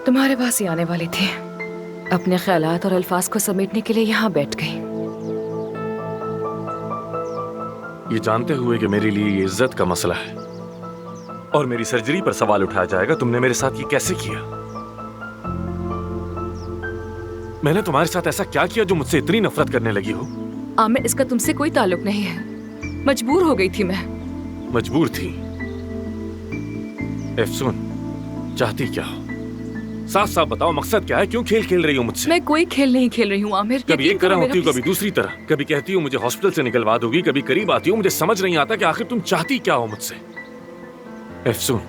तुम्हारे पास ही आने वाली थी। अपने ख्यालात और अल्फाज को समेटने के लिए यहाँ बैठ गई। ये जानते हुए कि मेरे लिए ये इज्जत का मसला है और मेरी सर्जरी पर सवाल उठाया जाएगा, तुमने मेरे साथ ये कैसे किया? मैंने तुम्हारे साथ ऐसा क्या किया जो मुझसे इतनी नफरत करने लगी हो? आमिर, इसका तुमसे कोई ताल्लुक नहीं है। मजबूर हो गई थी मैं। मजबूर थी? एफसून, चाहती क्या हो? साफ साफ बताओ, मकसद क्या है? क्यों खेल खेल रही हो मुझसे? मैं कोई खेल नहीं खेल रही हूँ आमिर। कभी एक तरह होती हो, कभी दूसरी तरह। कभी कहती हो मुझे हॉस्पिटल से निकलवा दोगी, कभी करीब आती हो। मुझे समझ नहीं आता कि आखिर तुम चाहती क्या हो मुझसे। एफसून,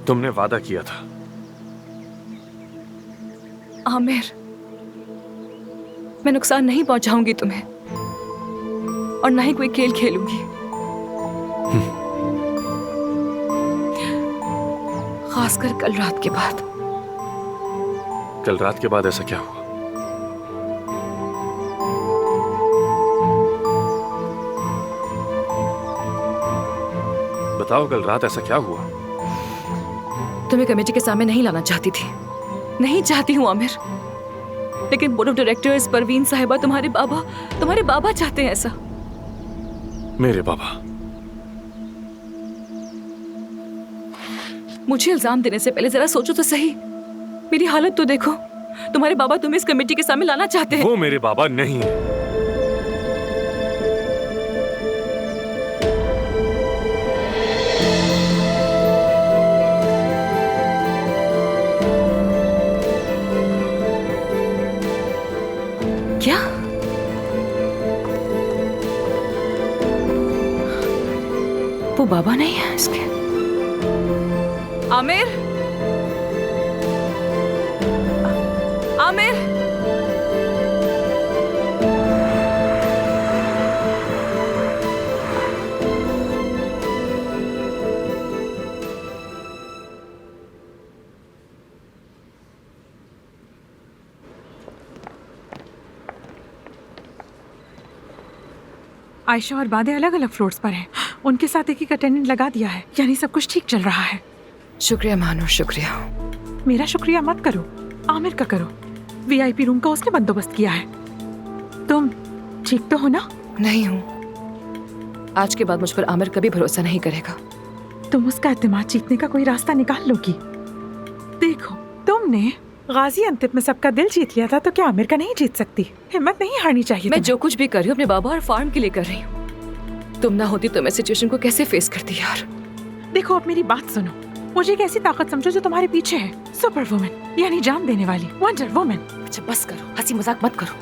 तुमने वादा किया था। आमिर, मैं नुकसान नहीं पहुंचाऊंगी तुम्हें और ना ही कोई खेल खेलूंगी। खासकर कल रात के बाद। कल रात के बाद ऐसा क्या हुआ? बताओ, कल रात ऐसा क्या हुआ? तुम्हें कमेटी के सामने नहीं लाना चाहती थी। नहीं चाहती हूँ आमिर, लेकिन बोर्ड ऑफ डायरेक्टर्स, परवीन साहिबा, तुम्हारे बाबा चाहते हैं ऐसा। मेरे बाबा? मुझे इल्जाम देने से पहले जरा सोचो तो सही। मेरी हालत तो देखो। तुम्हारे बाबा तुम्हें इस कमेटी के सामने लाना चाहते हैं। वो मेरे बाबा नहीं है। क्या? वो बाबा नहीं है इसके? आमिर, आमिर, आयशा और बादे अलग अलग फ्लोर्स पर हैं। उनके साथ एक अटेंडेंट लगा दिया है, यानी सब कुछ ठीक चल रहा है। शुक्रिया मानो, शुक्रिया। मेरा शुक्रिया मत करो, आमिर का करो। वीआईपी रूम का उसने बंदोबस्त किया है। तुम ठीक तो हो ना? नहीं हूँ। आज के बाद मुझ पर आमिर कभी भरोसा नहीं करेगा। तुम उसका एतमाद जीतने का कोई रास्ता निकाल लोगी। देखो, तुमने गाजी अंतिम में सबका दिल जीत लिया था, तो क्या आमिर का नहीं जीत सकती? हिम्मत नहीं हारनी चाहिए। मैं जो कुछ भी कर रही हूँ अपने बाबा और फार्म के लिए कर रही हूँ। तुम ना होती तो मैं सिचुएशन को कैसे फेस करती यार। देखो, अब मेरी बात सुनो। मुझे एक ऐसी ताकत समझो जो तुम्हारे पीछे है। सुपर वुमन, यानी जान देने वाली, वंडर वुमन। अच्छा बस करो, हंसी मजाक मत करो।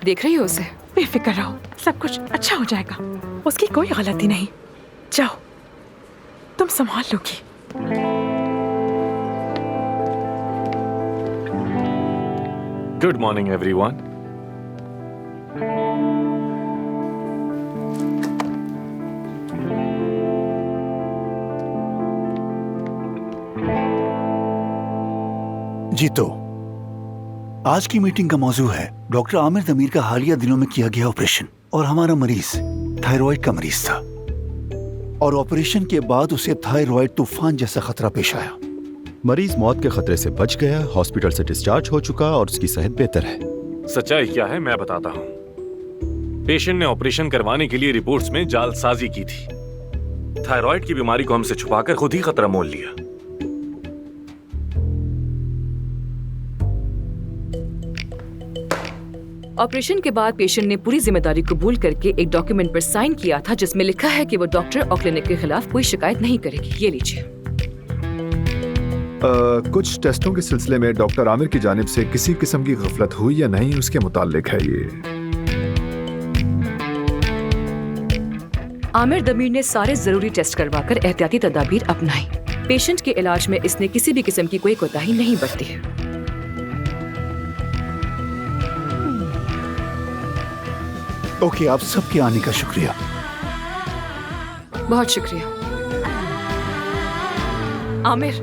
देख रही हो उसे? बेफिक्र रहो, सब कुछ अच्छा हो जाएगा। उसकी कोई गलती नहीं। जाओ, तुम संभाल लोगी। Good morning everyone. जी तो आज की मीटिंग का मौजू है डॉक्टर आमिर दमीर का हालिया दिनों में किया गया ऑपरेशन। और हमारा मरीज थायराइड का मरीज था और ऑपरेशन के बाद उसे थायराइड तूफान जैसा खतरा पेश आया। मरीज मौत के खतरे से बच गया, हॉस्पिटल से डिस्चार्ज हो चुका और उसकी सेहत बेहतर है। सच्चाई क्या है मैं बताता हूँ। पेशेंट ने ऑपरेशन करवाने के लिए रिपोर्ट्स में जालसाजी की थी। थायराइड की बीमारी को हमसे छुपाकर खुद ही खतरा मोल लिया। ऑपरेशन के बाद पेशेंट ने पूरी जिम्मेदारी कबूल करके एक डॉक्यूमेंट पर साइन किया था जिसमें लिखा है कि वो डॉक्टर और क्लिनिक के खिलाफ कोई शिकायत नहीं करेगी। ये लीजिए। कुछ टेस्टों के सिलसिले में डॉक्टर आमिर की जानिब से किसी किस्म की गफलत हुई या नहीं, उसके मुताल्लिक है ये। आमिर दमीर ने सारे जरूरी टेस्ट करवाकर एहतियाती तदाबीर अपनाई। पेशेंट के इलाज में इसने किसी भी किस्म की कोई कोताही नहीं बरती है। ओके, आप सबके आने का शुक्रिया। बहुत शुक्रिया। आमिर,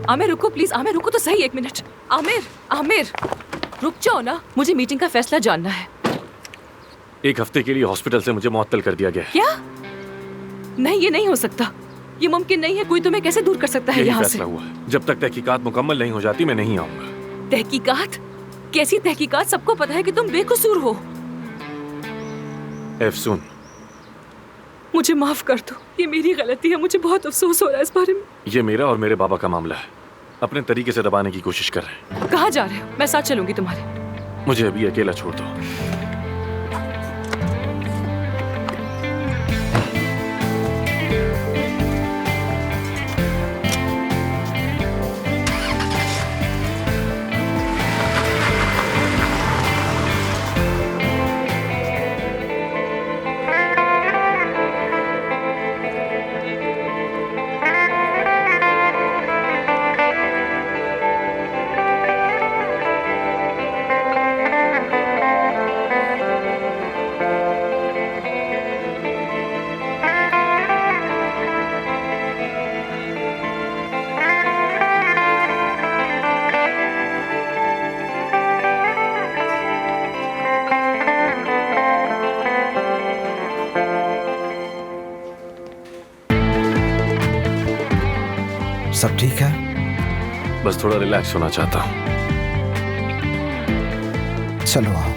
आमिर रुको प्लीज। आमिर रुको तो सही, एक मिनट। आमिर, आमिर रुक जाओ ना, मुझे मीटिंग का फैसला जानना है। 1 हफ्ते के लिए हॉस्पिटल से मुझे मुअत्तल कर दिया गया है। क्या? नहीं, ये नहीं हो सकता। ये मुमकिन नहीं है। कोई तुम्हें कैसे दूर कर सकता है यही यहाँ से? फैसला हुआ है। जब तक तहकीकात मुकम्मल नहीं हो जाती मैं नहीं आऊंगा। तहकीकात? कैसी तहकीकात? सबको पता है कि तुम बेकसूर हो। एफसून, मुझे माफ कर दो, ये मेरी गलती है। मुझे बहुत अफसोस हो रहा है इस बारे में। ये मेरा और मेरे बाबा का मामला है। अपने तरीके से दबाने की कोशिश कर रहे हैं। कहाँ जा रहे हो? मैं साथ चलूंगी तुम्हारे। मुझे अभी अकेला छोड़ दो। सब ठीक है? बस थोड़ा रिलैक्स होना चाहता हूँ। चलो आओ।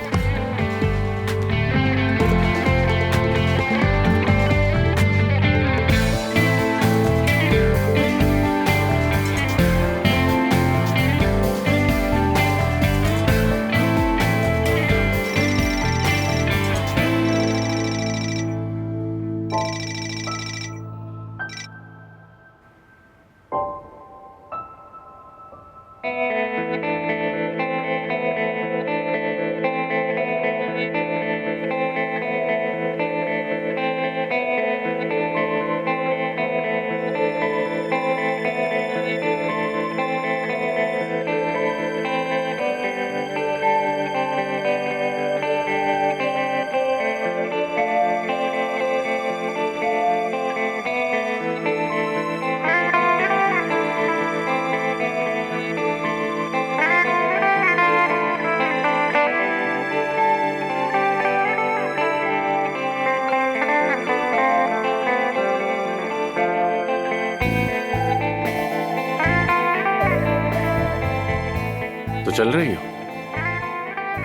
तो चल रही हो?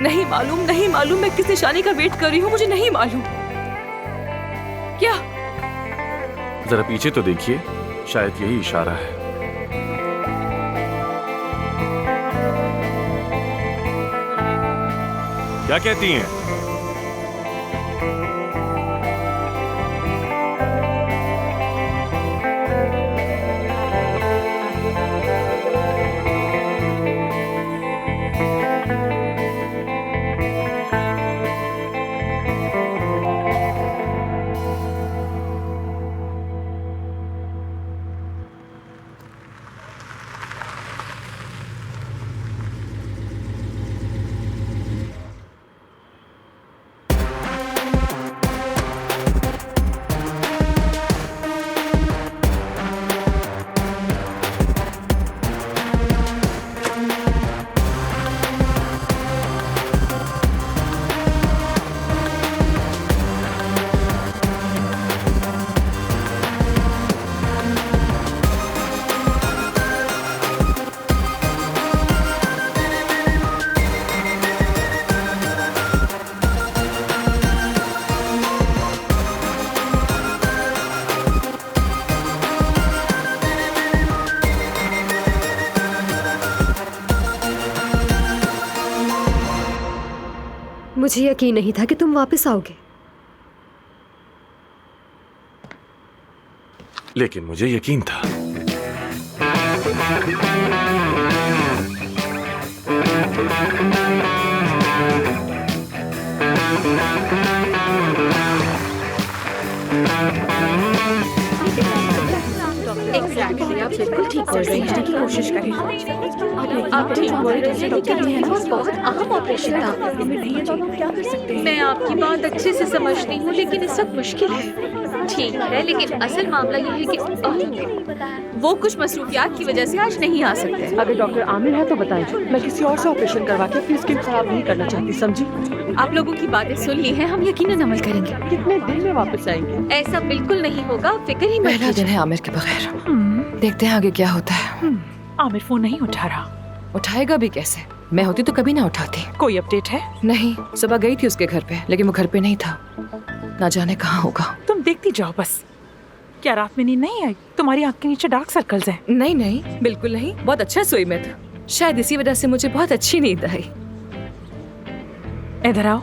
नहीं मालूम, नहीं मालूम। मैं किस निशानी का वेट कर रही हूँ, मुझे नहीं मालूम। क्या? जरा पीछे तो देखिए, शायद यही इशारा है। क्या कहती हैं? मुझे यकीन नहीं था कि तुम वापस आओगे। लेकिन मुझे यकीन था। आप बिल्कुल ठीक कर रही हैं। कोशिश करें। आप ठीक बोल रहे हैं। डॉक्टर मेहनत बहुत अहम ऑपरेशन था। मैं आपकी बात अच्छे से समझती हूँ, लेकिन इस वक्त मुश्किल है। ठीक है, लेकिन असल मामला ये है कि वो कुछ मसरूफियात की वजह से आज नहीं आ सकते। अगर डॉक्टर आमिर है तो बताइए, मैं किसी और से ऑपरेशन करवा के अपनी स्किन खराब नहीं करना चाहती, समझी? आप लोगों की बातें सुन ली हैं, हम यकीनन अमल करेंगे। कितने दिन में वापस आएंगे? ऐसा बिल्कुल नहीं होगा, फिक्र ही मत पहला दिन कीजिए। है आमिर के बगैर। देखते हैं आगे क्या होता है। आमिर फोन नहीं उठा रहा। उठाएगा भी कैसे? मैं होती तो कभी ना उठाती। कोई अपडेट है? नहीं, सुबह गई थी उसके घर पे, लेकिन वो घर पे नहीं था। ना जाने कहाँ होगा। तुम देखती जाओ बस। क्या रात में नींद नहीं आई? तुम्हारी आंख के नीचे डार्क सर्कल्स हैं। नहीं नहीं, बिल्कुल नहीं। बहुत अच्छा सोई मैं था। शायद इसी वजह से मुझे बहुत अच्छी नींद आई। इधर आओ।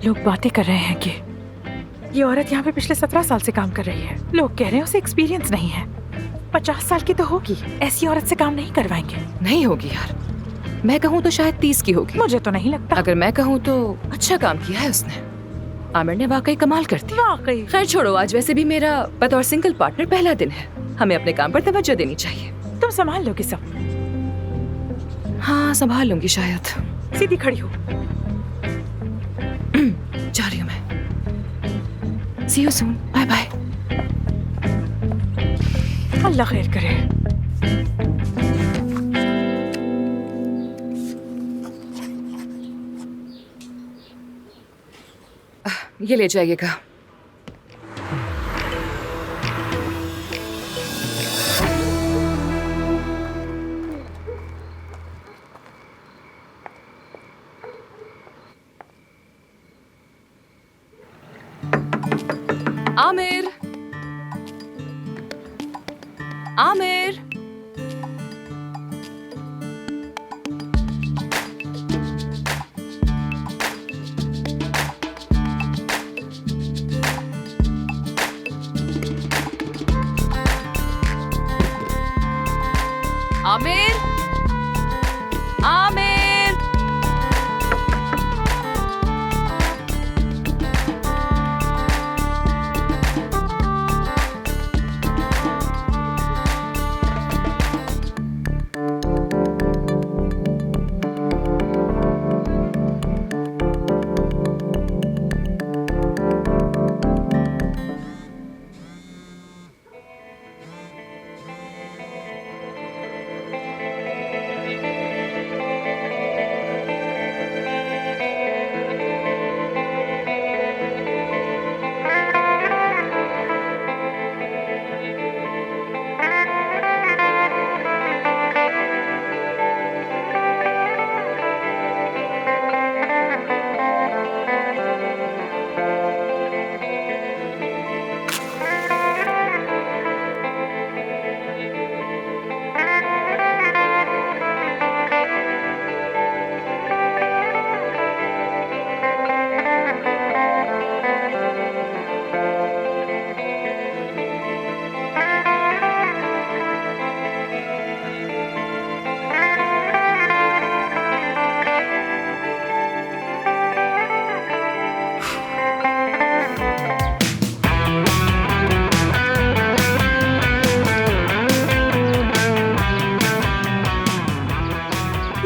लोग बातें कर रहे हैं कि ये औरत यहाँ पे पिछले 17 साल से काम कर रही है। लोग कह रहे हैं उसे एक्सपीरियंस नहीं है। 50 साल की तो होगी। ऐसी औरत से काम नहीं करवाएंगे। नहीं होगी यार। मैं कहूँ तो शायद 30 की होगी। मुझे तो नहीं लगता। अगर मैं कहूँ तो अच्छा काम किया है उसने। आमिर ने वाकई कमाल कर दिया। वाकई। खैर छोड़ो, आज वैसे भी मेरा बतौर सिंगल पार्टनर पहला दिन है। हमें अपने काम पर तवज्जो देनी चाहिए। तुम संभाल लोगे सब। हाँ, संभाल लूंगी शायद। सीधी खड़ी हो। जा रही हूँ मैं। See you soon. Bye bye. अल्लाह खैर करे। ये ले जाइएगा। आमिर, आमिर, आमिर, आमिर।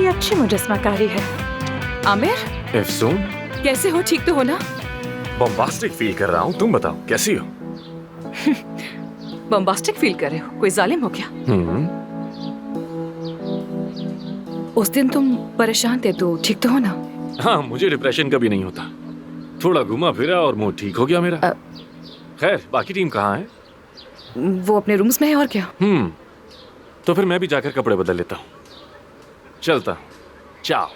ये अच्छी मुजस्माकारी है। आमिर, एफसून, कैसे हो? ठीक तो हो ना? बॉम्बास्टिक फील कर रहा हूँ। तुम बताओ कैसी हो? बम्बास्टिक फील कर रहे हो? कोई जालिम हो क्या? उस दिन तुम परेशान थे तो ठीक तो हो ना? हाँ, मुझे डिप्रेशन कभी नहीं होता। थोड़ा घुमा फिरा और मूड ठीक हो गया मेरा। खैर, बाकी टीम कहाँ है? वो अपने रूम्स में है और क्या। तो फिर मैं भी जाकर कपड़े बदल लेता हूँ। चलता हूँ। चाओ।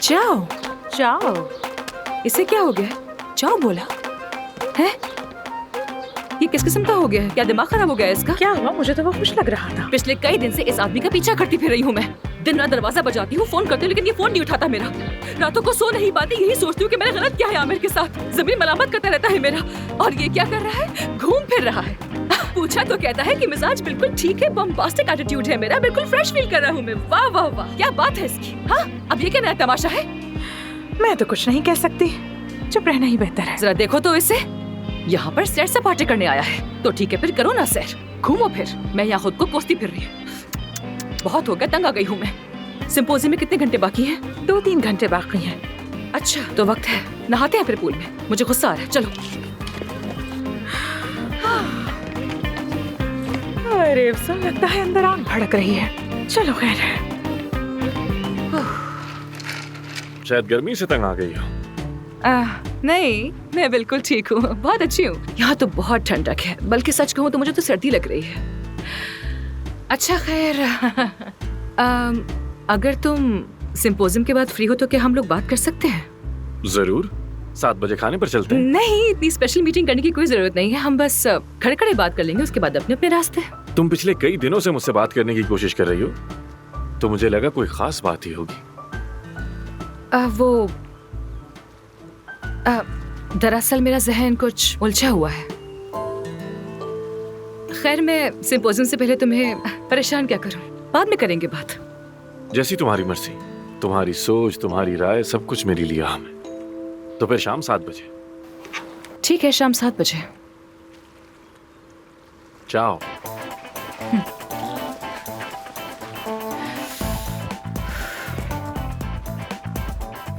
जाओ। जाओ। इसे क्या हो गया? जाओ बोला है? ये किस किस्म का हो गया है? क्या दिमाग खराब हो गया है इसका? क्या हुआ? मुझे तो वो खुश लग रहा था। पिछले कई दिन से इस आदमी का पीछा करती फिर रही हूँ मैं। दिन रात दरवाजा बजाती हूँ, फोन करती हूँ, लेकिन ये फोन नहीं उठाता मेरा। रातों को सो नहीं पाती, यही सोचती हूँ कि मैंने गलत क्या है आमिर के साथ। जमीन मलामत करता रहता है मेरा। और ये क्या कर रहा है? घूम फिर रहा है। पूछा तो कहता है कि मिजाज बिल्कुल ठीक है, बम्बास्टिक एटीट्यूड है मेरा, बिल्कुल फ्रेश फील कर रहा हूँ मैं। वाह वाह वाह, क्या बात है इसकी। हाँ, अब ये क्या नया तमाशा है? मैं तो कुछ नहीं कह सकती। चुप रहना ही बेहतर है। जरा देखो तो इसे। यहाँ पर सैर सपाटे करने आया है तो ठीक है, फिर करो ना सैर, घूमो फिर। मैं यहाँ खुद को कोसती फिर रही हूँ। बहुत हो गया, तंग आ गई हूँ मैं। सिंपोजियम में कितने घंटे बाकी हैं? 2-3 घंटे बाकी हैं। अच्छा, तो वक्त है, नहाते हैं फिर पूल में। मुझे गुस्सा आ रहा है, चलो। अरे अफसर, लगता है अंदर आग भड़क रही है। चलो खैर। शायद गर्मी से तंग आ गई हो। नहीं, मैं बिल्कुल ठीक हूँ, बहुत अच्छी हूँ। यहाँ तो बहुत ठंडक है, बल्कि सच कहूँ तो मुझे तो सर्दी लग रही है। अच्छा खैर, अगर तुम सिंपोजियम के बाद फ्री हो तो क्या हम लोग बात कर सकते हैं? जरूर, 7 बजे खाने पर चलते हैं। नहीं, इतनी स्पेशल मीटिंग करने की कोई जरूरत नहीं है। हम बस खड़े खड़े बात कर लेंगे, उसके बाद अपने अपने रास्ते। तुम पिछले कई दिनों से मुझसे बात करने की कोशिश कर रही हो, तो मुझे लगा कोई खास बात ही होगी। दरअसल मेरा जहन कुछ उलझा हुआ है। खैर, मैं सिंपोजियम से पहले तुम्हें परेशान क्या करूं, बाद में करेंगे बात। जैसी तुम्हारी मर्जी, तुम्हारी सोच, तुम्हारी राय, सब कुछ मेरे लिए अहम है। तो फिर शाम 7 बजे। ठीक है, शाम 7 बजे। जाओ।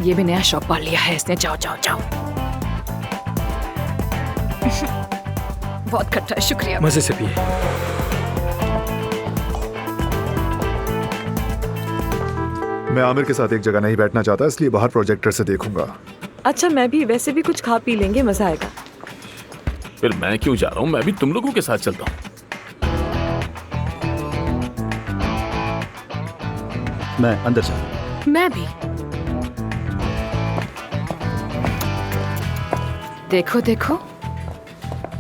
ये भी नया शौक पाल लिया है इसने। जाओ जाओ जाओ। बहुत खट्टा है, शुक्रिया। मजे से पिए। मैं आमिर के साथ एक जगह नहीं बैठना चाहता, इसलिए बाहर प्रोजेक्टर से देखूंगा। अच्छा, मैं भी, वैसे भी कुछ खा पी लेंगे, मजा आएगा। फिर मैं क्यों जा रहा हूँ, मैं भी तुम लोगों के साथ चलता हूँ। मैं अंदर जा रहा हूँ। मैं भी। देखो देखो,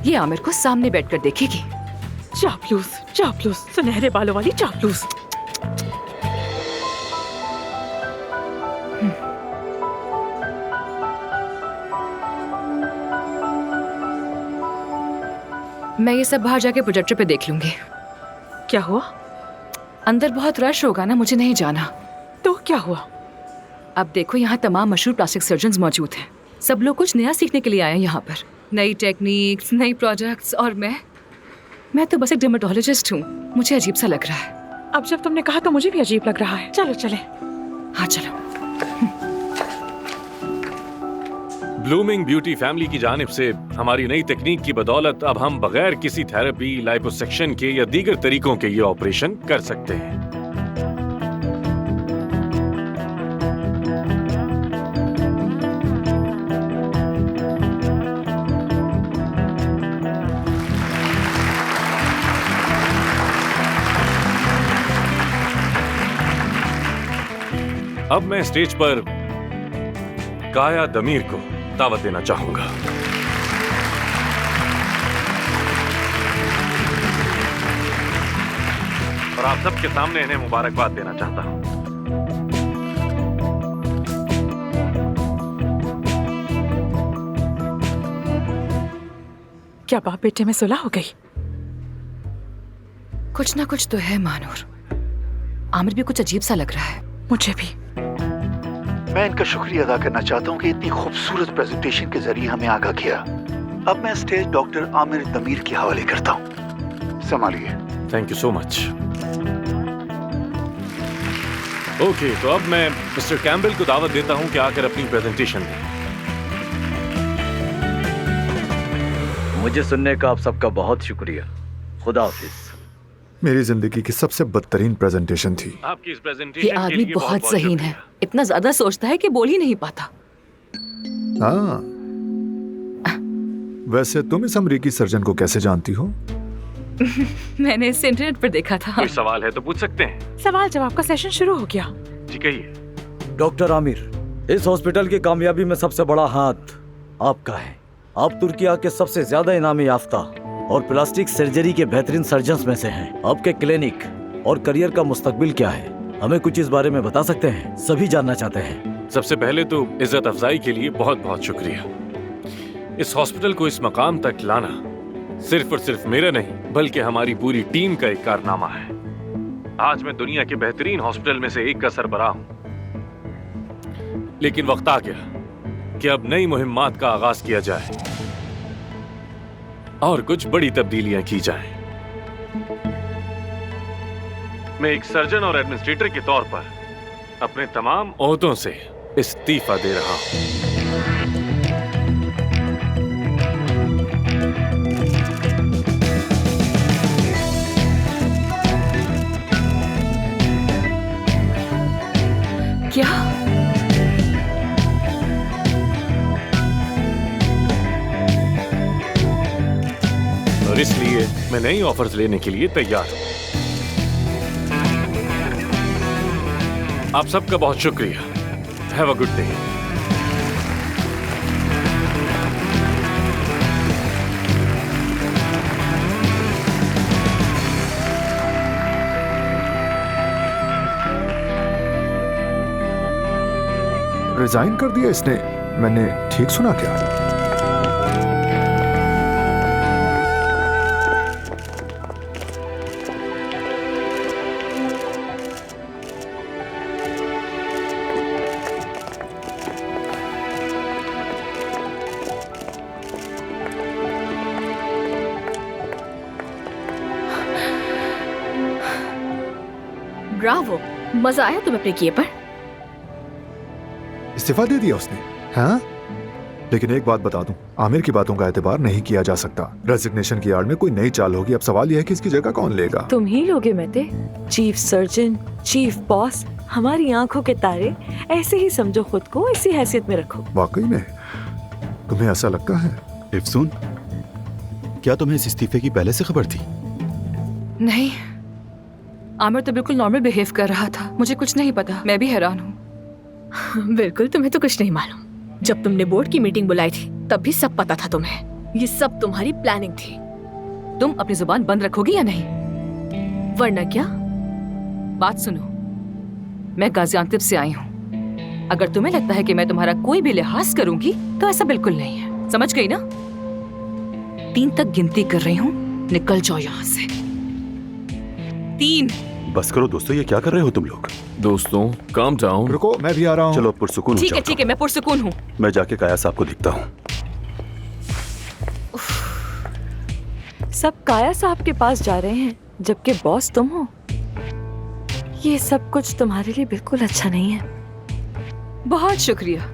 ये आमिर को सामने बैठकर देखेगी। चापलूस, चापलूस, सुनहरे बालों वाली चापलूस। मैं ये सब बाहर जाके प्रोजेक्टर पे देख लूंगी। क्या हुआ? अंदर बहुत रश होगा ना, मुझे नहीं जाना। तो क्या हुआ? अब देखो, यहाँ तमाम मशहूर प्लास्टिक सर्जन्स मौजूद हैं। सब लोग कुछ नया सीखने के लिए आए हैं यहाँ पर, नई टेक्निक्स, नई प्रोडक्ट्स, और मैं तो बस एक डर्मेटोलॉजिस्ट हूँ। मुझे अजीब सा लग रहा है। अब जब तुमने कहा तो मुझे भी अजीब लग रहा है। चलो चले। हाँ चलो। ब्लूमिंग ब्यूटी फैमिली की जानिब से हमारी नई तकनीक की बदौलत अब हम बगैर किसी थेरेपी, लाइपोसेक्शन के या दीगर तरीकों के ये ऑपरेशन कर सकते हैं। अब मैं स्टेज पर काया दमीर को दावत देना चाहूंगा। और आप सबके सामने इन्हें मुबारकबाद देना चाहता हूं। क्या बाप बेटे में सुलह हो गई? कुछ ना कुछ तो है मानूर। आमिर भी कुछ अजीब सा लग रहा है। मुझे भी। मैं इनका शुक्रिया अदा करना चाहता हूँ कि इतनी खूबसूरत प्रेजेंटेशन के जरिए हमें आगाह किया। अब मैं स्टेज डॉक्टर आमिर दमीर के हवाले करता हूँ। संभालिए। Thank you so much. Okay, तो अब मैं मिस्टर कैम्बल को दावत देता हूँ कि आकर अपनी प्रेजेंटेशन दें। मुझे सुनने का आप सबका बहुत शुक्रिया। खुदा हाफिज। मेरी जिंदगी की सबसे बदतरीन प्रेजेंटेशन थी। आपकी इस प्रेजेंटेशन ये आदमी बहुत ज़हीन है, इतना ज्यादा सोचता है कि बोल ही नहीं पाता। हाँ, वैसे तुम इस अमरीकी सर्जन को कैसे जानती हो? मैंने इसे इंटरनेट पर देखा था। कोई सवाल है तो पूछ सकते हैं। सवाल जवाब का सेशन शुरू हो गया। जी कहिए। डॉक्टर आमिर, इस हॉस्पिटल की कामयाबी में सबसे बड़ा हाथ आपका है। आप तुर्किया के सबसे ज्यादा इनामी याफ्ता और प्लास्टिक सर्जरी के बेहतरीन सर्जन्स में से हैं। आपके क्लिनिक और करियर का मुस्तकबिल क्या है, हमें कुछ इस बारे में बता सकते हैं? सभी जानना चाहते हैं। सबसे पहले तो इज्जत अफजाई के लिए बहुत बहुत शुक्रिया। इस हॉस्पिटल को इस मकाम तक लाना सिर्फ और सिर्फ मेरा नहीं, बल्कि हमारी पूरी टीम का एक कारनामा है। आज मैं दुनिया के बेहतरीन हॉस्पिटल में से एक का सरबराह हूं, लेकिन वक्त आ गया कि अब नई मुहिम्मात का आगाज किया जाए और कुछ बड़ी तब्दीलियां की जाएं। मैं एक सर्जन और एडमिनिस्ट्रेटर के तौर पर अपने तमाम ओहदों से इस्तीफा दे रहा हूं। और इसलिए मैं नई ऑफर्स लेने के लिए तैयार हूं। आप सबका बहुत शुक्रिया। Have a good day. Resign कर दिया इसने? मैंने ठीक सुना क्या? ब्रावो, मजा आया तुम्हें अपने किए पर? इस्तीफा दे दिया उसने? हाँ, लेकिन एक बात बता दूं, आमिर की बातों का एतबार नहीं किया जा सकता। रेजिग्नेशन की आड़ में कोई नई चाल होगी। अब सवाल यह है कि इसकी जगह कौन लेगा? तुम ही लोगे Mehte. Chief surgeon, chief boss, हमारी आंखों के तारे। ऐसे ही समझो खुद को, इसी हैसियत में रखो। वाकई में तुम्हें ऐसा लगता है? इफ्सून, क्या तुम्हें इस इस्तीफे की पहले से खबर थी? नहीं, आमिर तो बिल्कुल नॉर्मल बिहेव कर रहा था। मुझे कुछ नहीं पता। मैं भी हैरान हूँ। बिल्कुल, तुम्हें तो कुछ नहीं मालूम। जब तुमने बोर्ड की मीटिंग बुलाई थी तब भी सब पता था तुम्हें। ये सब तुम्हारी प्लानिंग थी। तुम अपनी जुबान बंद रखोगी या नहीं? वरना क्या? बात सुनो, मैं गाजियांतिब से आई हूँ। अगर तुम्हें लगता है कि मैं तुम्हारा कोई भी लिहाज करूंगी तो ऐसा बिल्कुल नहीं है। समझ गई ना? 3 तक गिनती कर रही हूँ, निकल जाओ यहाँ से। 3। बस करो दोस्तों, ये क्या कर रहे हो तुम लोग? दोस्तों, काम डाउन। रुको, मैं भी आ रहा हूँ। चलो पुरसुकून हो ठीक है जाओ। ठीक है, मैं पुरसुकून हूँ। मैं जाके काया साहब को दिखता हूँ। सब काया साहब के पास जा रहे हैं जबकि बॉस तुम हो। ये सब कुछ तुम्हारे लिए बिल्कुल अच्छा नहीं है। बहुत शुक्रिया।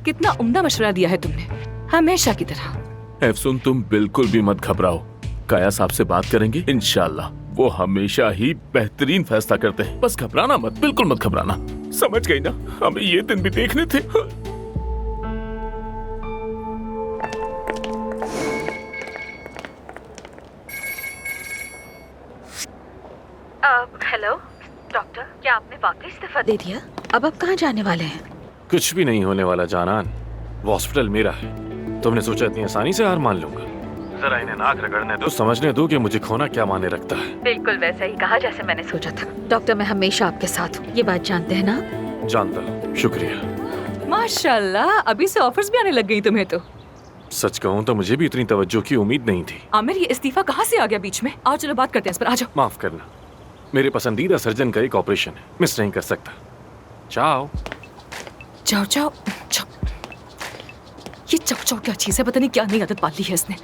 कितना उम्दा मशवरा दिया है तुमने, हमेशा की तरह। एफसून, तुम बिल्कुल भी मत घबराओ। काया साहब से बात करेंगे इंशाल्लाह। वो हमेशा ही बेहतरीन फैसला करते हैं। बस घबराना मत, बिल्कुल मत घबराना। समझ गई ना? हमें ये दिन भी देखने थे। हेलो डॉक्टर, क्या आपने वाकई इस्तीफा दे दिया? अब आप कहाँ जाने वाले हैं? कुछ भी नहीं होने वाला जानान। वो हॉस्पिटल मेरा है। तुमने सोचा इतनी आसानी से हार मान लूंगा? जरा इन्हें नाक रगड़ने दो, समझने दो कि मुझे खोना क्या माने रखता है। बिल्कुल वैसा ही कहा जैसे मैंने सोचा था। डॉक्टर, मैं हमेशा आपके साथ हूँ, ये बात जानते हैं ना? जानता हूँ, शुक्रिया। माशाल्लाह, अभी से ऑफर्स भी आने लग गई तुम्हें तो। सच कहूँ तो मुझे भी इतनी तवज्जो की उम्मीद नहीं थी। आमिर, ये इस्तीफा कहाँ से आ गया बीच में? आओ चलो बात करते हैं इस पर। आ जाओ। माफ करना, मेरे पसंदीदा सर्जन का एक ऑपरेशन है, मिस नहीं कर सकता। जाओ जाओ जाओ जाओ। ये जाओ जाओ क्या चीज है? पता नहीं क्या नई आदत पाल ली है इसने।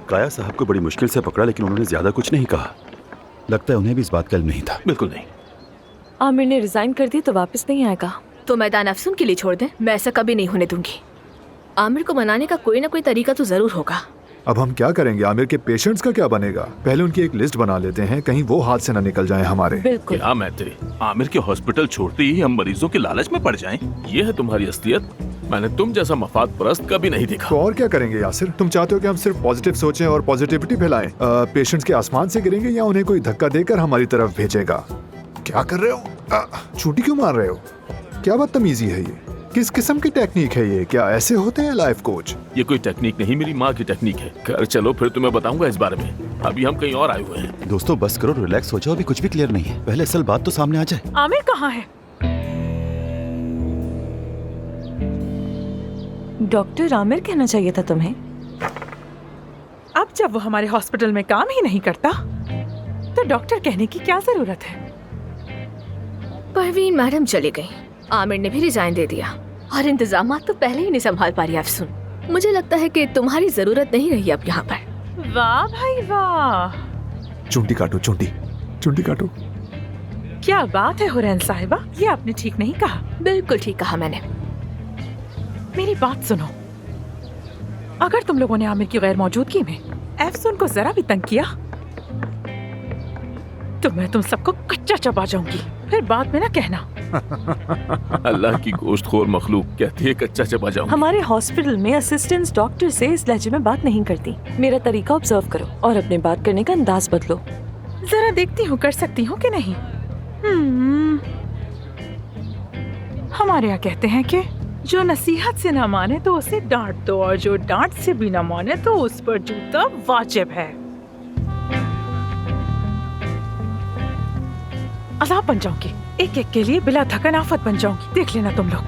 काया साहब को बड़ी मुश्किल से पकड़ा, लेकिन उन्होंने ज्यादा कुछ नहीं कहा। लगता है उन्हें भी इस बात का इल्म नहीं था। बिल्कुल नहीं। आमिर ने रिजाइन कर दी तो वापस नहीं आएगा। तो मैदान अफसून के लिए छोड़ दें। मैं ऐसा कभी नहीं होने दूंगी। आमिर को मनाने का कोई ना कोई तरीका तो जरूर होगा। अब हम क्या करेंगे? आमिर के पेशेंट्स का क्या बनेगा? पहले उनकी एक लिस्ट बना लेते हैं, कहीं वो हाथ से न निकल जाएं हमारे। बिल्कुल। क्या मैत्री, आमिर के हॉस्पिटल छोड़ते ही हम मरीजों के लालच में पड़ जाएं? ये है तुम्हारी असलियत। मैंने तुम जैसा मफाद परस्त कभी नहीं देखा। तो और क्या करेंगे यासिर? तुम चाहते हो कि हम सिर्फ पॉजिटिव सोचें और पॉजिटिविटी फैलाएं? पेशेंट्स के आसमान से गिरेंगे या उन्हें कोई धक्का देकर हमारी तरफ भेजेगा? क्या कर रहे हो? छुट्टी क्यों मार रहे हो? क्या बदतमीजी है ये? किस किस्म की टेक्निक है ये? क्या ऐसे होते हैं लाइफ कोच? ये कोई टेक्निक नहीं, मेरी माँ की टेक्निक है। घर चलो, फिर तुम्हें बताऊंगा इस बारे में। अभी हम कहीं और आए हुए हैं। दोस्तों बस करो, रिलैक्स हो जाओ, अभी कुछ भी क्लियर नहीं है। पहले असल बात तो सामने आ जाए। आमिर कहाँ है? डॉक्टर आमिर कहना चाहिए था तुम्हें। अब जब वो हमारे हॉस्पिटल में काम ही नहीं करता तो डॉक्टर कहने की क्या जरूरत है? परवीन मैडम चली गई, आमिर ने भी रिजाइन दे दिया और इंतजामात तो पहले ही नहीं संभाल पा रही अफसून। मुझे लगता है कि तुम्हारी जरूरत नहीं रही अब यहाँ पर। वाह भाई वाह। चुंटी काटो, चुंटी काटो। क्या बात है हुरैन साहिबा, ये आपने ठीक नहीं कहा। बिल्कुल ठीक कहा मैंने। मेरी बात सुनो, अगर तुम लोगों ने आमिर की गैर मौजूदगी में एफसून को जरा भी तंग किया तो मैं तुम सबको कच्चा चबा जाऊंगी। फिर बाद में ना कहना। अल्लाह की गोश्तखोर मखलूक कहती है कच्चा चबा जाऊं। हमारे हॉस्पिटल में असिस्टेंट डॉक्टर से इस लहजे में बात नहीं करती। मेरा तरीका ऑब्जर्व करो और अपने बात करने का अंदाज बदलो। जरा देखती हूँ कर सकती हूँ कि नहीं। हमारे यहाँ कहते हैं कि जो नसीहत से ना माने तो उसे डांट दो और जो डांट से भी ना माने तो उस पर जूता वाजिब है। अज़ाब बन जाऊंगी, एक एक के लिए बिला थकन आफत बन जाऊंगी। देख लेना तुम लोग।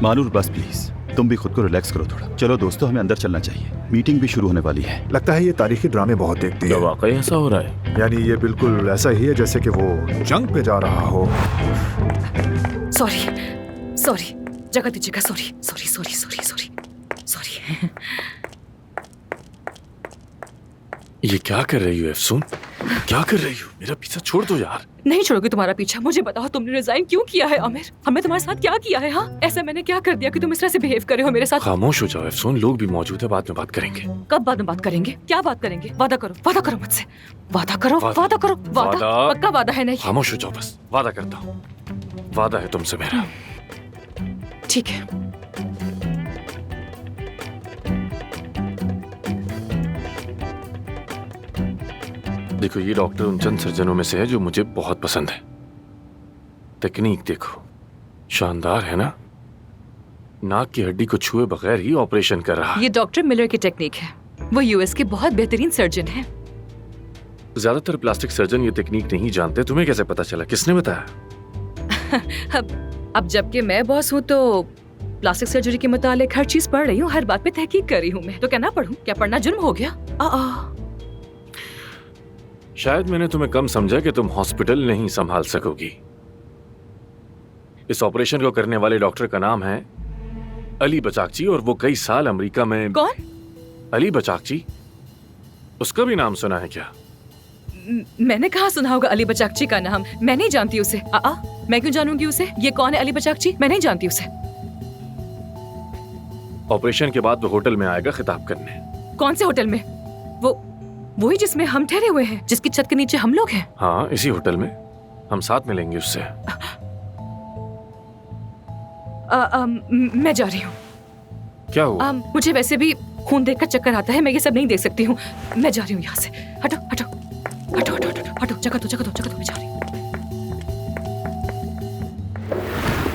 मानूर बस प्लीज, तुम भी खुद को रिलैक्स करो थोड़ा। चलो दोस्तों, हमें अंदर चलना चाहिए, मीटिंग भी शुरू होने वाली है। लगता है ये तारीखी ड्रामे बहुत देखती है। वाकई ऐसा हो रहा है? यानी ये बिल्कुल ऐसा ही है जैसे कि वो जंग पे जा रहा हो। सॉरी जगह दीजिएगा। सॉरी। ये क्या कर रही हो एफसून? क्या कर रही हो? मेरा पीछा छोड़ दो यार। नहीं छोड़ोगे तुम्हारा पीछा। मुझे बताओ तुमने रिजाइन क्यों किया है आमिर? हमने तुम्हारे साथ क्या किया है? हाँ, ऐसा मैंने क्या कर दिया कि तुम इस तरह से बिहेव कर रहे हो मेरे साथ? खामोश हो जाओ एफसून, लोग भी मौजूद है, बाद में बात करेंगे। कब बाद में बात करेंगे? क्या बात करेंगे? वादा करो मुझसे। वादा करो। पक्का वादा है? नहीं, खामोश हो जाओ बस। वादा करता हूँ, वादा है तुमसे मेरा। ठीक है। देखो, ये डॉक्टर उन चंद सर्जनों में से है जो मुझे बहुत पसंद है। टेक्निक देखो, शानदार है ना? नाक की हड्डी को छुए बगैर ही ऑपरेशन कर रहा है। ये डॉक्टर मिलर की टेक्निक है। वो यूएस के बहुत बेहतरीन सर्जन है। ज्यादातर प्लास्टिक सर्जन ये टेक्निक नहीं जानते। तुम्हें कैसे पता चला? किसने बताया? अब जबकि मैं बॉस हूँ तो प्लास्टिक सर्जरी के मुतालिक हर चीज पढ़ रही हूँ, हर बात पे तहकीक कर रही हूँ मैं। तो क्या ना पढ़ूं? क्या पढ़ना जुर्म हो गया? शायद मैंने तुम्हें कम समझा कि तुम हॉस्पिटल नहीं संभाल सकोगी। इस ऑपरेशन को करने वाले डॉक्टर का नाम है अली बचाकची और वो कई साल अमेरिका में। कौन? अली बचाकची। उसका भी नाम सुना है क्या? मैंने कहाँ सुना होगा अली बचाकची का नाम। मैं नहीं जानती उसे। मैं क्यों जानूंगी उसे? ये कौन है अली बचाकची? मैं नहीं जानती उसे। ऑपरेशन के बाद वो होटल में आएगा खिताब करने। कौन से होटल में? वही जिसमें हम ठहरे हुए हैं, जिसकी छत के नीचे हम लोग हैं। हाँ, इसी होटल में हम साथ मिलेंगे उससे। मैं जा रही हूँ। क्या हुआ? मुझे वैसे भी खून देखकर चक्कर आता है। मैं ये सब नहीं देख सकती हूँ। मैं जा रही हूँ यहाँ से। हटो। जगह दो, मैं जा रही हूँ।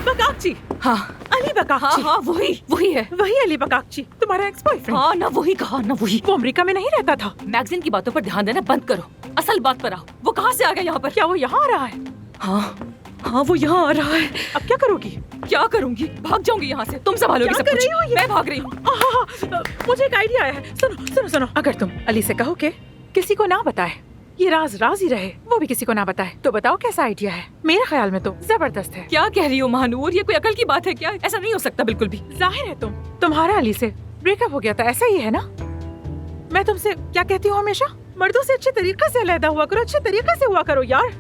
बकाकची। हाँ, अली बकाकची। हाँ, वही है। वही अली बकाकची, तुम्हारा एक्स बॉयफ्रेंड। हाँ ना, वही कहा ना, वही। वो अमेरिका में नहीं रहता था। मैगजीन की बातों पर ध्यान देना बंद करो, असल बात पर आओ। वो कहाँ से आ गया यहाँ पर? क्या वो यहाँ आ रहा है? हाँ, वो यहाँ आ रहा है। अब क्या करोगी? क्या करूंगी? भाग जाऊंगी यहाँ से। तुम संभालोगी सब कुछ। मैं भाग रही हूँ। मुझे एक आइडिया आया है। सुनो, अगर तुम अली से कहो कि किसी को ना बताए, ये राज ही रहे, वो भी किसी को ना बताए, तो बताओ कैसा आइडिया है? मेरे ख्याल में तो जबरदस्त है। क्या कह रही हो महानूर? ये कोई अकल की बात है क्या? ऐसा नहीं हो सकता बिल्कुल भी। जाहिर है तुम्हारा अली से ब्रेकअप हो गया था, ऐसा ही है ना? मैं तुमसे क्या कहती हूँ हमेशा, मर्दों से अच्छे तरीके से अलहदा हुआ करो, अच्छे तरीके से हुआ करो यार।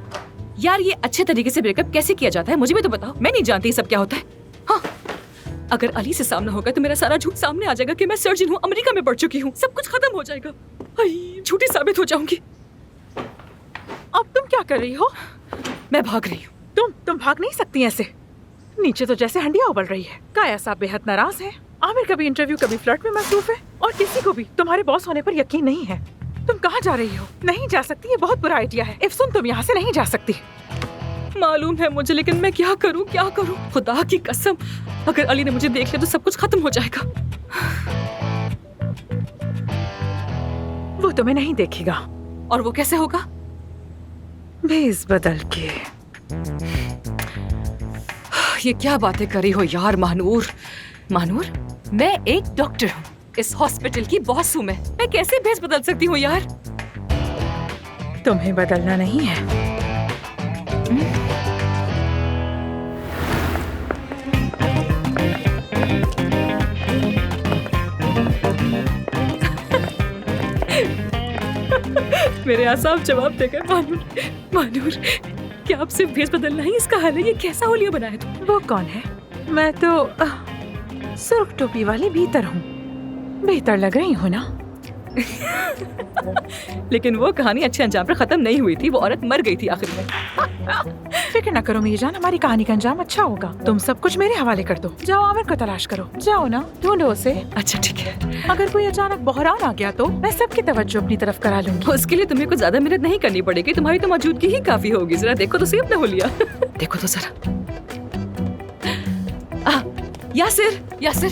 ये अच्छे तरीके से ब्रेकअप कैसे किया जाता है? मुझे भी तो बताओ, मैं नहीं जानती सब क्या होता है। हाँ, अगर अली से सामना होगा तो मेरा सारा झूठ सामने आ जाएगा कि मैं सर्जन हूँ, अमेरिका में पढ़ चुकी हूँ। सब कुछ खत्म हो जाएगा। झूठी साबित हो जाऊंगी। अब तुम क्या कर रही हो? मैं भाग रही हूँ। तुम भाग नहीं सकती ऐसे। नीचे तो जैसे हंडिया उबल रही है। काया साहब बेहद नाराज है। आमिर कभी इंटरव्यू कभी फ्लर्ट में मसरूफ है और किसी को भी तुम्हारे बॉस होने पर यकीन नहीं है। तुम कहाँ जा रही हो? नहीं जा सकती, ये बहुत बुरा आइडिया है। इफ्सुन, तुम यहाँ से नहीं जा सकती। मालूम है मुझे, लेकिन मैं क्या करूँ? खुदा की कसम, अगर अली ने मुझे देख लिया तो सब कुछ खत्म हो जाएगा। वो तुम्हें नहीं देखेगा। और वो कैसे होगा? भेस बदल के। ये क्या बातें करी हो यार महानूर? मैं एक डॉक्टर हूँ, इस हॉस्पिटल की बॉस हूँ। मैं कैसे भेस बदल सकती हूँ यार? तुम्हें बदलना नहीं है। मेरे आसाम जवाब देकर मानूर, क्या आप सिर्फ भेस बदलना ही इसका हाल है? ये कैसा होलिया बनाया तुम? वो कौन है? मैं तो सुर्ख टोपी वाली भीतर हूँ। बेहतर लग रही हूँ ना? लेकिन वो कहानी अच्छे अंजाम पर खत्म नहीं हुई थी, वो औरत मर गई थी आखिर में। फिक्र न करो मीरजान, हमारी कहानी का अंजाम अच्छा होगा। तुम सब कुछ मेरे हवाले कर दो। जाओ आमिर को तलाश करो, जाओ ना, ढूंढो उसे। अच्छा ठीक है। अगर कोई अचानक बहरान आ गया तो मैं सबकी तवज्जो अपनी तरफ करा लूंगी। उसके लिए तुम्हें कुछ ज्यादा मेहनत नहीं करनी पड़ेगी, तुम्हारी तो मौजूदगी ही काफी होगी। जरा देखो तो सही अपना हुलिया। देखो तो जरा। यासिर, यासिर,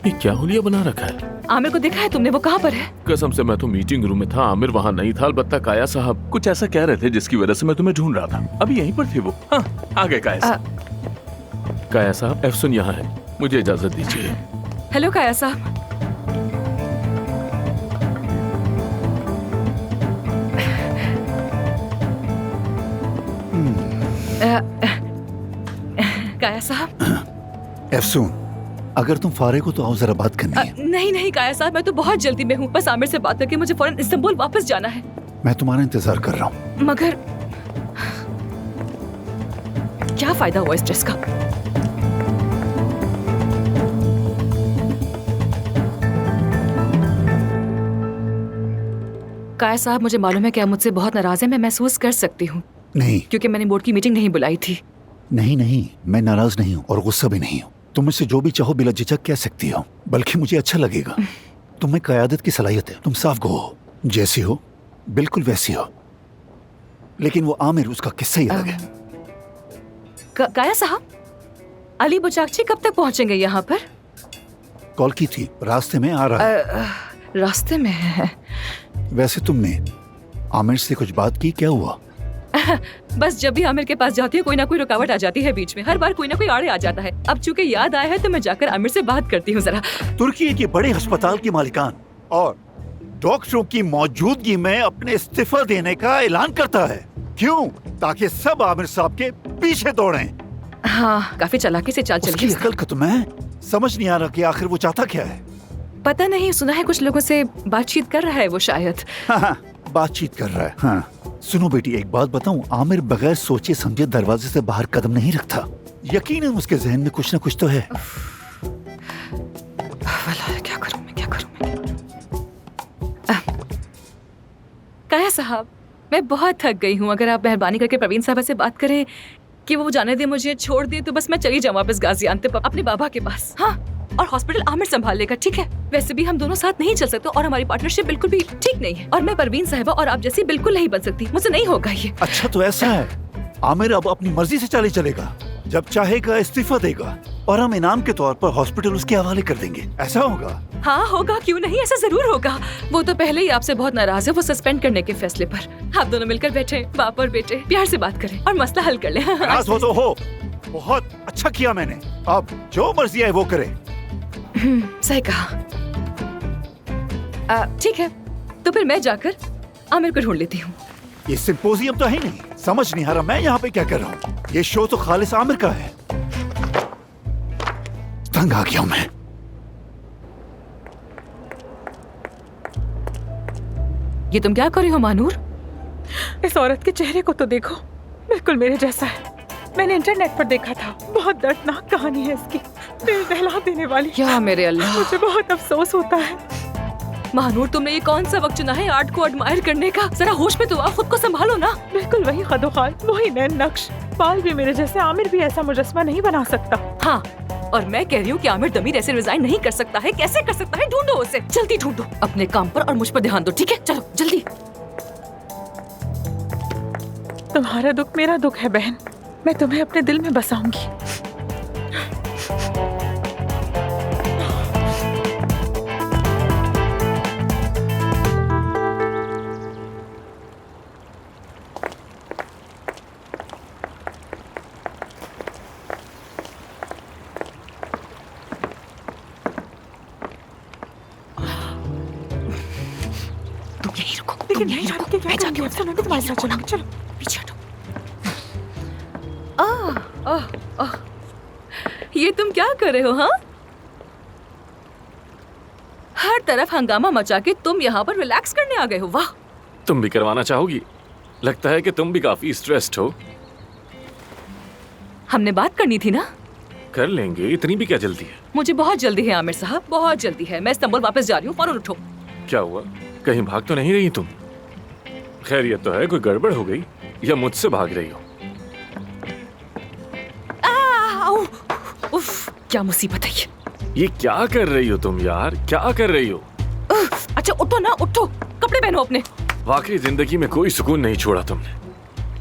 ये क्या हुलिया बना रखा है? आमिर को देखा है तुमने? वो कहाँ पर है? कसम से मैं तो मीटिंग रूम में था, आमिर वहाँ नहीं था। अलबत्ता काया साहब कुछ ऐसा कह रहे थे जिसकी वजह से मैं तुम्हें ढूंढ रहा था। अभी यहीं पर थे वो। हाँ, आ गए काया साहब। काया साहब, एफसुन यहाँ है, मुझे इजाजत दीजिए। हेलो काया साहब। काया साहब। एफसून, अगर तुम फारिग हो तो आओ, जरा बात करनी है। नहीं नहीं काया साहब, मैं तो बहुत जल्दी में हूँ। बस आमिर से बात करके मुझे फौरन इस्तांबुल वापस जाना है। मैं तुम्हारा इंतजार कर रहा हूँ। मगर क्या फायदा हुआ इस ड्रेस का? काया साहब, मुझे मालूम है कि आप मुझसे बहुत नाराज हैं। मैं महसूस कर सकती हूँ। नहीं, क्योंकि मैंने बोर्ड की मीटिंग नहीं बुलाई थी। नहीं नहीं, मैं नाराज नहीं हूँ और गुस्सा भी नहीं हूँ। तुम मुझसे जो भी चाहो बिला झिझक कह सकती हो, बल्कि मुझे अच्छा लगेगा। तुम्हें क़यादत की सलाहियत है, तुम साफ गो हो, जैसी हो बिल्कुल वैसी हो। लेकिन वो आमिर, उसका किस्सा ही अलग है। काया साहब, अली बुचाकची कब तक पहुंचेंगे यहाँ पर? कॉल की थी, रास्ते में आ रहा है। रास्ते में है? वैसे तुमने आमिर से कुछ बात की? क्या हुआ? बस जब भी आमिर के पास जाती है कोई ना कोई रुकावट आ जाती है बीच में। हर बार कोई ना कोई आड़े आ जाता है। अब चूंकि याद आया है तो मैं जाकर आमिर से बात करती हूँ जरा। तुर्की के बड़े अस्पताल की मालिकान और डॉक्टरों की मौजूदगी में अपने इस्तीफा देने का ऐलान करता है। क्यों? ताकि सब आमिर साहब के पीछे दौड़ें। हाँ, काफी चालाकी से चाल चली। उसकी अकल का तो मैं समझ नहीं आ रहा कि आखिर वो चाहता क्या है। पता नहीं, सुना है कुछ लोगों से बातचीत कर रहा है वो शायद। हाँ, बातचीत कर रहा है। हाँ। सुनो बेटी, एक बात बताऊं, आमिर बगैर सोचे समझे दरवाजे से बाहर कदम नहीं रखता। यकीनन उसके जहन में कुछ ना कुछ तो है। क्या करूं मैं, क्या करूं मैं? काया साहब, मैं बहुत थक गई हूँ। अगर आप मेहरबानी करके प्रवीण साहब से बात करें कि वो जाने दे, मुझे छोड़ दे, तो बस मैं चली जाऊँ वापस गाजियाबाद अपने बाबा के पास। हाँ, और हॉस्पिटल आमिर संभाल लेगा, ठीक है? वैसे भी हम दोनों साथ नहीं चल सकते और हमारी पार्टनरशिप बिल्कुल भी ठीक नहीं है। और मैं परवीन साहिबा और आप जैसी बिल्कुल नहीं बन सकती। मुझसे नहीं होगा ये। अच्छा तो ऐसा है, आमिर अब अपनी मर्जी से चलेगा, जब चाहेगा इस्तीफा देगा और हम इनाम के तौर पर हॉस्पिटल उसके हवाले कर देंगे। ऐसा होगा? हाँ होगा, क्यों नहीं, ऐसा जरूर होगा। वो तो पहले ही आपसे बहुत नाराज है वो सस्पेंड करने के फैसले पर। आप दोनों मिलकर बैठे, बाप और बेटे प्यार से बात करें और मसला हल कर ले। नाराज हो तो हो, बहुत अच्छा किया मैंने। अब जो मर्जी है वो करे। सही कहा। ठीक है, तो फिर मैं जाकर आमिर को ढूंढ लेती हूँ। ये सिंपोजियम तो है नहीं, समझ नहीं आ रहा मैं यहाँ पे क्या कर रहा हूँ। ये शो तो खालिस आमिर का है। तंग आ गया हूँ मैं। ये तुम क्या कर रही हो मानूर? इस औरत के चेहरे को तो देखो, बिल्कुल मेरे जैसा है। मैंने इंटरनेट पर देखा था, बहुत दर्दनाक कहानी है इसकी, दिल दहला देने वाली। क्या मेरे अल्लाह, मुझे बहुत अफसोस होता है। महानूर, तुमने ये कौन सा वक्त चुना है आर्ट को एडमायर करने का? जरा होश में तो आओ, खुद को संभालो ना। बिल्कुल वही खदोखाल, वही नैन नक्श। बाल भी मेरे जैसे, आमिर भी ऐसा मुजस्मा नहीं बना सकता। हाँ, और मैं कह रही हूँ कि आमिर दमीर ऐसे रिजाइन नहीं कर सकता है। कैसे कर सकता है? ढूंढो उसे, जल्दी ढूंढो। अपने काम पर और मुझ पर ध्यान दो, ठीक है? चलो जल्दी। तुम्हारा दुख मेरा दुख है बहन, मैं तुम्हें अपने दिल में बसाऊंगी। तुम यहीं रुको, लेकिन नहीं जानती क्या करूंगी? अब सुनो, तुम्हारे साथ चलूंगी। चलो पीछे हटो। ये तुम क्या कर रहे हो? हाँ, हर तरफ हंगामा मचा के तुम यहाँ पर रिलैक्स करने आ गए हो। वाह, तुम भी करवाना चाहोगी? लगता है कि तुम भी काफी स्ट्रेस्ड हो। हमने बात करनी थी ना। कर लेंगे, इतनी भी क्या जल्दी है? मुझे बहुत जल्दी है आमिर साहब, बहुत जल्दी है। मैं इस्तांबुल वापस जा रही हूँ, फौरन उठो। क्या हुआ? कहीं भाग तो नहीं रही तुम? खैरियत तो है? कोई गड़बड़ हो गई या मुझसे भाग रही हो? उफ, क्या मुसीबत है ये क्या कर रही हो तुम यार? क्या कर रही हो? अच्छा उठो ना, उठो, कपड़े पहनो अपने। वाकई जिंदगी में कोई सुकून नहीं छोड़ा तुमने।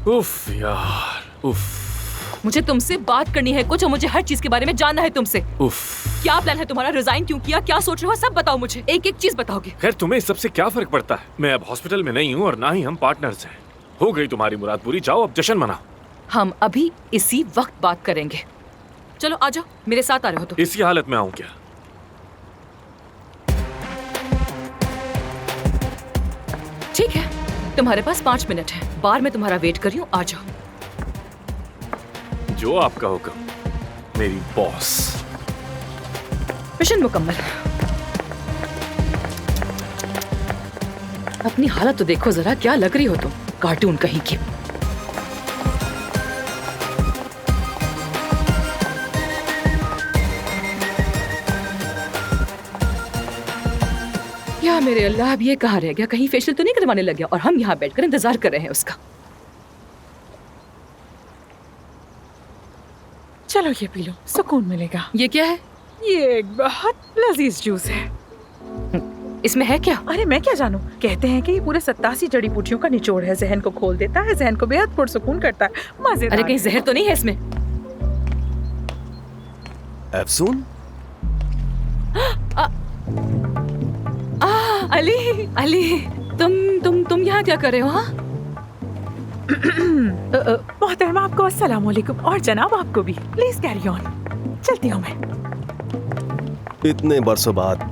उफ यार, उफ। मुझे तुमसे बात करनी है कुछ, और मुझे हर चीज के बारे में जानना है तुमसे। उफ। क्या प्लान है तुम्हारा? रिजाइन क्यों किया? क्या सोच रहे हो? सब बताओ मुझे, एक एक चीज बताओगे। खैर तुम्हें इस सबसे क्या फर्क पड़ता है? मैं अब हॉस्पिटल में नहीं हूँ और ना ही हम पार्टनर्स हैं। हो गई तुम्हारी मुराद पूरी, जाओ अब जश्न मनाओ। हम अभी इसी वक्त बात करेंगे। चलो आ जाओ, मेरे साथ आ रहे हो तो। इसी हालत में आऊं क्या? ठीक है, तुम्हारे पास 5 मिनट है। बार में तुम्हारा वेट कर रही हूँ, आ जाओ। जो आपका हुक्म मेरी बॉस। मिशन मुकम्मल। अपनी हालत तो देखो जरा, क्या लग रही हो तुम, कार्टून कहीं की। या मेरे अल्लाह, अब ये कहाँ रह गया? कहीं फेशियल तो नहीं करवाने लग गया और हम यहाँ बैठकर इंतजार कर रहे हैं उसका। चलो ये पी लो, सुकून मिलेगा। ये क्या है? ये एक बहुत लजीज जूस है। इसमें है क्या? अरे मैं क्या जानूं, कहते हैं कि ये पूरे 87 जड़ी बूटियों का निचोड़ है। जहन को खोल देता है, जहन को बेहद पुरसुकून करता है, मजेदार। अरे कहीं जहर तो नहीं है इसमें? अफसून? अली, अली, तुम यहाँ क्या कर रहे हो? हाँ? मोहतरमा आपको अस्सलाम वालेकुम, और जनाब आपको भी। Please carry on. चलती हूँ मैं। इतने बरसों बाद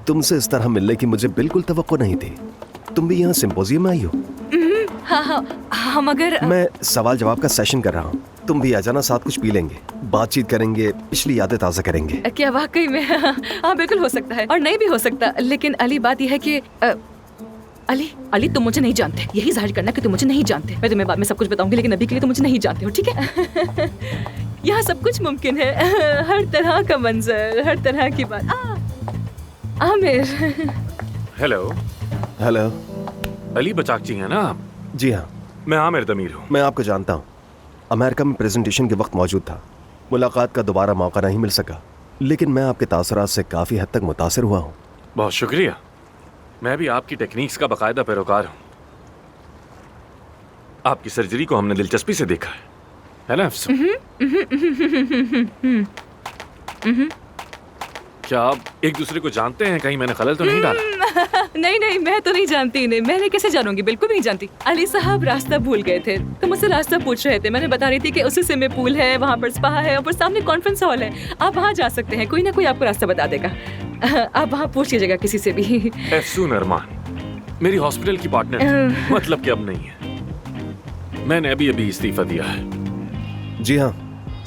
तुमसे इस तरह मिलने की मुझे बिल्कुल तवक्को नहीं थी। तुम भी यहाँ सिंपोजियम में आई हो? हाँ, मगर मैं सवाल जवाब का सेशन कर रहा हूँ। तुम भी आ जाना, साथ कुछ पी लेंगे, बातचीत करेंगे, पिछली यादें ताज़ा करेंगे। क्या वाकई में? हाँ बिल्कुल हो सकता है, और नहीं भी हो सकता। लेकिन अली, बात यह है कि अली तुम मुझे नहीं जानते। यही जाहिर करना कि तुम मुझे नहीं जानते। मैं तुम्हें बाद में सब कुछ बताऊंगी, लेकिन अभी के लिए तुम मुझे नहीं जानते हो, ठीक है? यहाँ सब कुछ मुमकिन है, हर तरह का मंजर, हर तरह की बात। आमिर। हेलो। हेलो। अली बचाकची हैं ना आप? जी हाँ। मैं आमिर दमीर हूँ। मैं आपको जानता हूँ। अमेरिका में प्रेजेंटेशन के वक्त मौजूद था। मुलाकात का दोबारा मौका नहीं मिल सका, लेकिन मैं आपके तासुरात से काफ़ी हद तक मुतासिर हुआ हूँ। बहुत शुक्रिया। मैं भी आपकी टेक्निक्स का बाकायदा पैरोकार हूँ। आपकी सर्जरी को हमने दिलचस्पी से देखा है ना अफसून? क्या आप एक दूसरे को जानते हैं? कहीं मैंने खलल तो नहीं डाला? नहीं, मैं तो नहीं जानती इन्हें। मैंने कैसे जानूंगी? बिल्कुल नहीं जानती। अली साहब रास्ता भूल गए थे, तो मुझसे रास्ता पूछ रहे थे। मैंने बता रही थी कि उसी स्विमिंग पूल है, वहाँ पर स्पा है, और सामने कॉन्फ्रेंस हॉल है। आप वहाँ जा सकते हैं, कोई ना कोई आपको रास्ता बता देगा। आप वहाँ पूछ लीजिएगा किसी से भी। अफसून अरमान मेरी हॉस्पिटल की पार्टनर, मतलब कि अब नहीं है। मैंने अभी इस्तीफा दिया है। जी हाँ,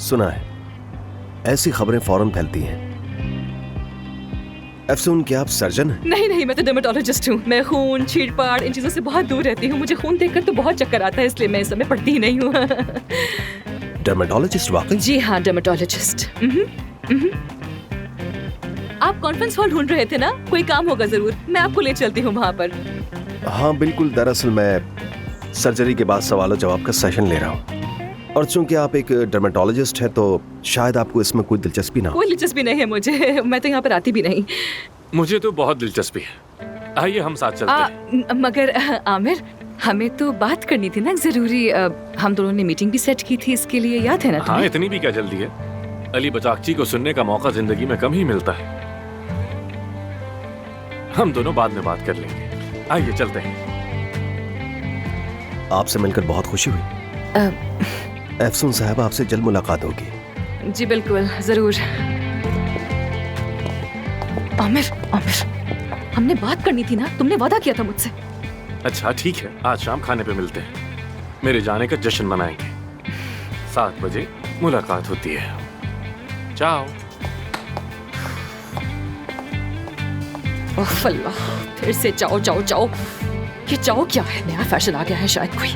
सुना है। ऐसी खबरें फौरन फैलती हैं। अफसून, क्या आप सर्जन हैं? नहीं, मैं तो डर्मेटोलॉजिस्ट हूँ। मैं खून, छीड़-फाड़ इन चीजों से बहुत दूर रहती हूँ। मुझे खून देखकर तो बहुत चक्कर आता है, इसलिए मैं इस समय पढ़ती ही नहीं हूँ। डर्मेटोलॉजिस्ट? वाकई? जी हाँ, डर्मेटोलॉजिस्ट। आप कॉन्फ्रेंस हॉल ढूंढ रहे थे ना? कोई काम होगा जरूर, मैं आपको ले चलती हूँ वहाँ पर। हाँ बिल्कुल, दरअसल मैं सर्जरी के बाद सवाल जवाब का सेशन ले रहा हूँ, और चूंकि आप एक डर्मेटोलॉजिस्ट हैं तो शायद आपको इसमें कोई दिलचस्पी ना हो। कोई दिलचस्पी नहीं है मुझे, मैं तो यहाँ पर आती भी नहीं। मुझे तो बहुत दिलचस्पी है। आइए हम साथ चलते हैं। मगर आमिर, हमें तो बात करनी थी ना जरूरी। हम दोनों ने मीटिंग भी सेट की थी, इसके लिए याद है ना तुम्हें? हाँ, इतनी भी क्या जल्दी है? अली बचाकची को सुनने का मौका जिंदगी में कम ही मिलता है। हम दोनों बाद में बात कर लेंगे। आइए चलते हैं। आपसे मिलकर बहुत खुशी हुई। अफसून साहब, आपसे जल्द मुलाकात होगी। जी बिल्कुल, जरूर। आमिर, हमने बात करनी थी ना, तुमने वादा किया था मुझसे। अच्छा ठीक है, आज शाम खाने पे मिलते हैं। मेरे जाने का जश्न मनाएंगे। 7 बजे मुलाकात होती है। चाओ। ओह अल्लाह, फिर से चाओ। ये चाओ क्या है? नया फैशन आ गया है शायद कोई।